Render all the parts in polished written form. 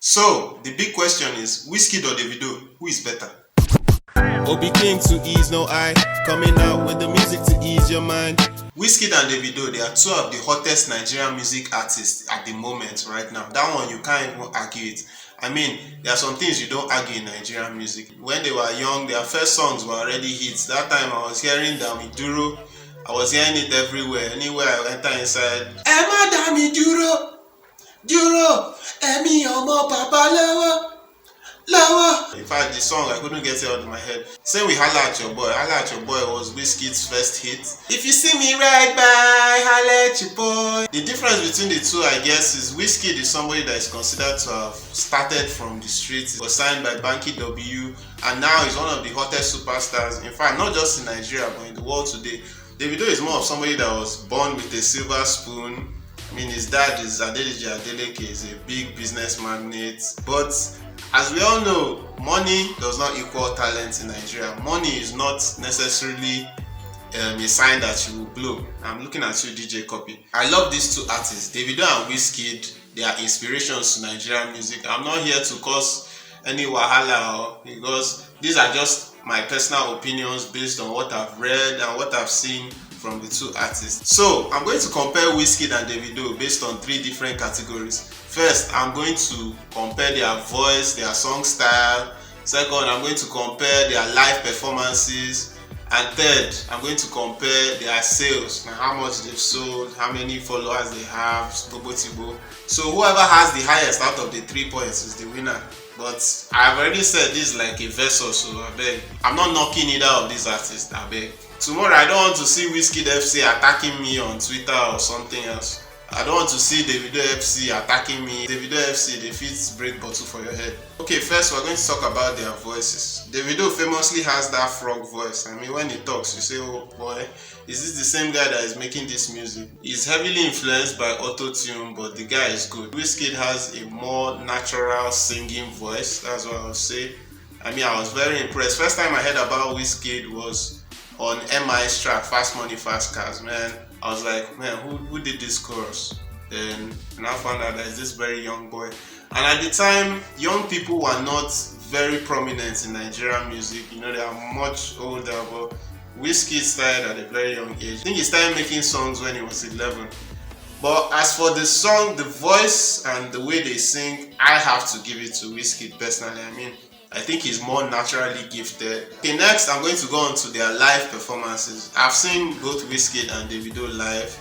So, the big question is, Wizkid or Davido, who is better? OB Keeng to ease no eye, coming out with the music to ease your mind. Wizkid and Davido, they are two of the hottest Nigerian music artists at the moment right now. That one you can't even argue it. I mean, there are some things you don't argue in Nigerian music. When they were young, their first songs were already hits. That time I was hearing Dami Duro. I was hearing it everywhere. Anywhere I enter inside, Emma Dami Duro, Duro, Emi Omo Papa Lewo. Lower. In fact, the song I couldn't get it out of my head. Same with Holla at Your Boy. Holla at Your Boy was Wizkid's first hit. If you see me right by, holla at your boy. The difference between the two, I guess, is Wizkid is somebody that is considered to have started from the streets. He was signed by Banky W, and now he's one of the hottest superstars. In fact, not just in Nigeria, but in the world today. Davido is more of somebody that was born with a silver spoon. I mean, his dad is Adeliji Adeleke, is a big business magnate, but as we all know, money does not equal talent in Nigeria. Money is not necessarily a sign that you will blow. I'm looking at you, DJ Copy. I love these two artists, Davido and Wizkid. They are inspirations to Nigerian music. I'm not here to cause any wahala, because these are just my personal opinions based on what I've read and what I've seen from the two artists. So I'm going to compare Wizkid and Davido based on three different categories. First, I'm going to compare their voice, their song style. Second, I'm going to compare their live performances. And third, I'm going to compare their sales, and how much they've sold, how many followers they have, Tibo. So whoever has the highest out of the 3 points is the winner. But I've already said this is like a versus, so I beg. I'm not knocking either of these artists, I beg. Tomorrow I don't want to see Wizkid FC attacking me on Twitter or something else. I don't want to see Davido FC attacking me. Davido FC, they fit break bottle for your head. Okay, first we're going to talk about their voices. Davido famously has that frog voice. I mean, when he talks, you say, oh boy, is this the same guy that is making this music? He's heavily influenced by auto-tune, but the guy is good. Wizkid has a more natural singing voice, that's what I would say. I mean, I was very impressed. First time I heard about Wizkid was on MI's track, Fast Money, Fast Cars, man. I was like, man, who did this chorus? Then I found out that it's this very young boy. And at the time, young people were not very prominent in Nigerian music. You know, they are much older, but Wizkid started at a very young age. I think he started making songs when he was 11. But as for the song, the voice and the way they sing, I have to give it to Wizkid personally. I mean, I think he's more naturally gifted. Okay, next I'm going to go on to their live performances. I've seen both Wizkid and Davido live.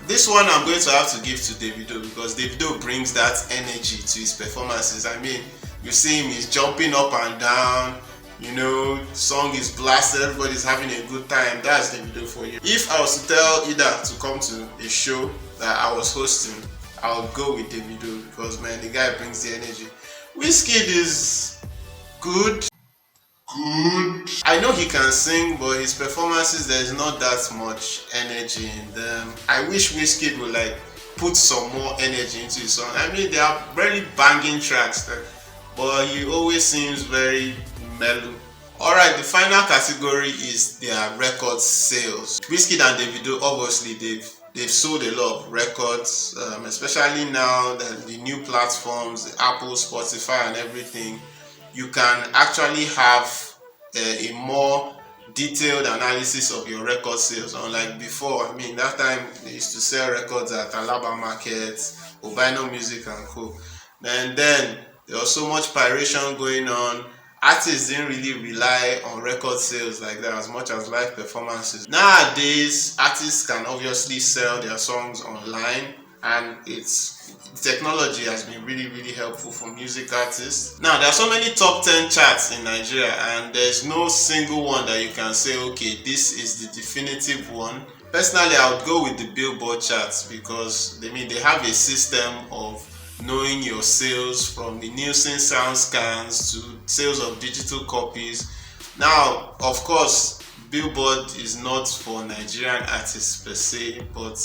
This one I'm going to have to give to Davido, because Davido brings that energy to his performances. I mean, you see him, he's jumping up and down. You know, song is blasted, everybody's having a good time. That's Davido for you. If I was to tell Ida to come to a show that I was hosting, I would go with Davido, because man, the guy brings the energy. Wizkid is good. I know he can sing, but his performances, there's not that much energy in them. I wish Wizkid would like put some more energy into his song. I mean, they are very banging tracks, but he always seems very mellow. Alright, the final category is their record sales. Wizkid and Davido, obviously they've sold a lot of records, especially now that the new platforms, the Apple, Spotify and everything, you can actually have a more detailed analysis of your record sales. Unlike before, I mean, that time they used to sell records at Alaba Market, Obino Music and Co. And then there was so much piratation going on. Artists didn't really rely on record sales like that as much as live performances. Nowadays, artists can obviously sell their songs online, and technology has been really helpful for music artists. Now, there are so many top 10 charts in Nigeria, and there's no single one that you can say, okay, this is the definitive one. Personally, I would go with the Billboard charts, because they have a system of knowing your sales, from the Nielsen sound scans to sales of digital copies. Now, of course, Billboard is not for Nigerian artists per se, but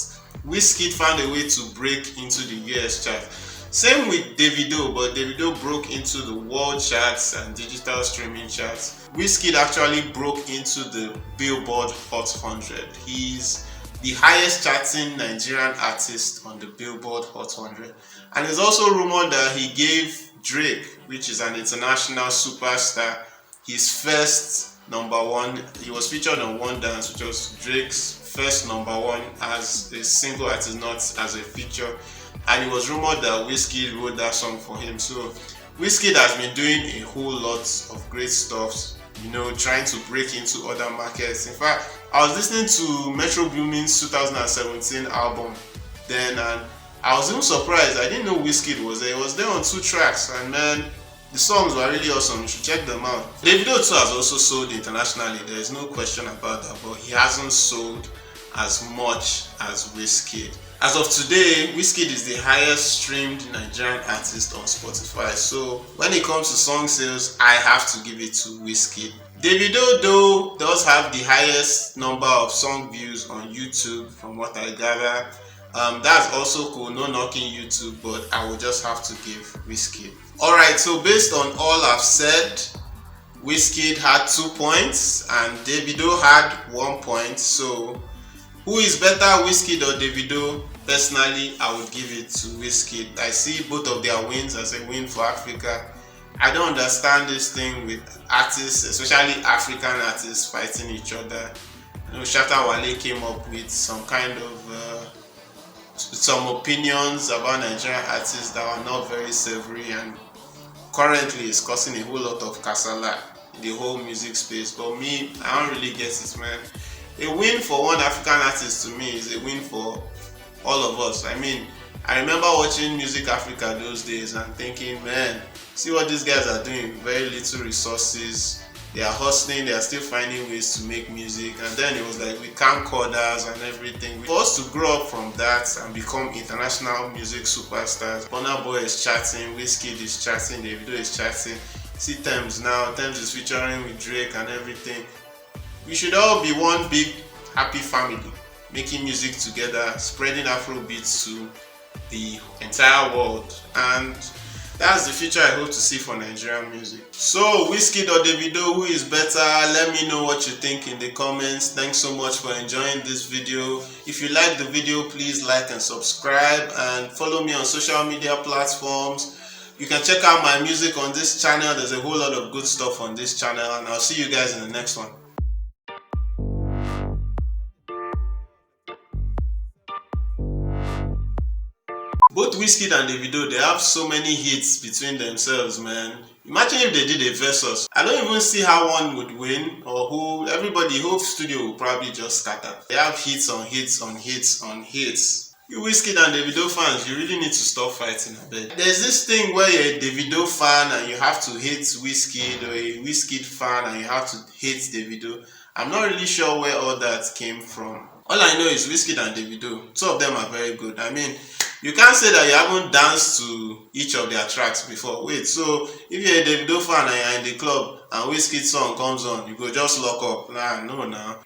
Wizkid found a way to break into the US chart. Same with Davido, but Davido broke into the world charts and digital streaming charts. Wizkid actually broke into the Billboard Hot 100. He's the highest charting Nigerian artist on the Billboard Hot 100. And it's also rumored that he gave Drake, which is an international superstar, his first number one. He was featured on One Dance, which was Drake's first number one as a single artist, not as a feature. And it was rumored that Wizkid wrote that song for him. So Wizkid has been doing a whole lot of great stuff, trying to break into other markets. In fact, I was listening to Metro Boomin's 2017 album then, and I was even surprised. I didn't know Wizkid was there. He was there on 2 tracks, and man, the songs were really awesome. You should check them out. Davido too has also sold internationally. There is no question about that, but he hasn't sold as much as Wizkid. As of today, Wizkid is the highest streamed Nigerian artist on Spotify. So when it comes to song sales, I have to give it to Wizkid. Davido though does have the highest number of song views on YouTube from what I gather. That's also cool, no knocking YouTube, but I will just have to give Wizkid. Alright, so based on all I've said, Wizkid had 2 points and Davido had 1 point. So who is better, Wizkid or Davido? Personally, I would give it to Wizkid. I see both of their wins as a win for Africa. I don't understand this thing with artists, especially African artists, fighting each other. Shatta Wale came up with some kind of some opinions about Nigerian artists that are not very savory, and currently it's causing a whole lot of kasala in the whole music space. But me, I don't really get it, man. A win for one African artist to me is a win for all of us. I mean, I remember watching Music Africa those days and thinking, man, see what these guys are doing, very little resources, they are hustling, they are still finding ways to make music. And then it was like with camcorders and everything. For us to grow up from that and become international music superstars, Burna Boy is chatting, Wizkid is chatting, Davido is chatting. See Tems now, Tems is featuring with Drake and everything. We should all be one big happy family, making music together, spreading Afrobeats to the entire world, and that's the future I hope to see for Nigerian music. So Wizkid or Davido, who is better? Let me know what you think in the comments. Thanks so much for enjoying this video. If you like the video, please like and subscribe, and follow me on social media platforms. You can check out my music on this channel. There's a whole lot of good stuff on this channel, and I'll see you guys in the next one. Both Wizkid and Davido, they have so many hits between themselves, man. Imagine if they did a versus. I don't even see how one would win, or who. Everybody, whole studio will probably just scatter. They have hits on hits on hits on hits. You Wizkid and Davido fans, you really need to stop fighting a bit. There's this thing where you're a Davido fan and you have to hate Wizkid, or a Wizkid fan and you have to hate Davido. I'm not really sure where all that came from. All I know is Wizkid and Davido, 2 of them are very good. I mean, you can't say that you haven't danced to each of their tracks before. Wait, so if you're a Davido fan and you're in the club and Wizkid song comes on, you go just lock up? Nah, no, now.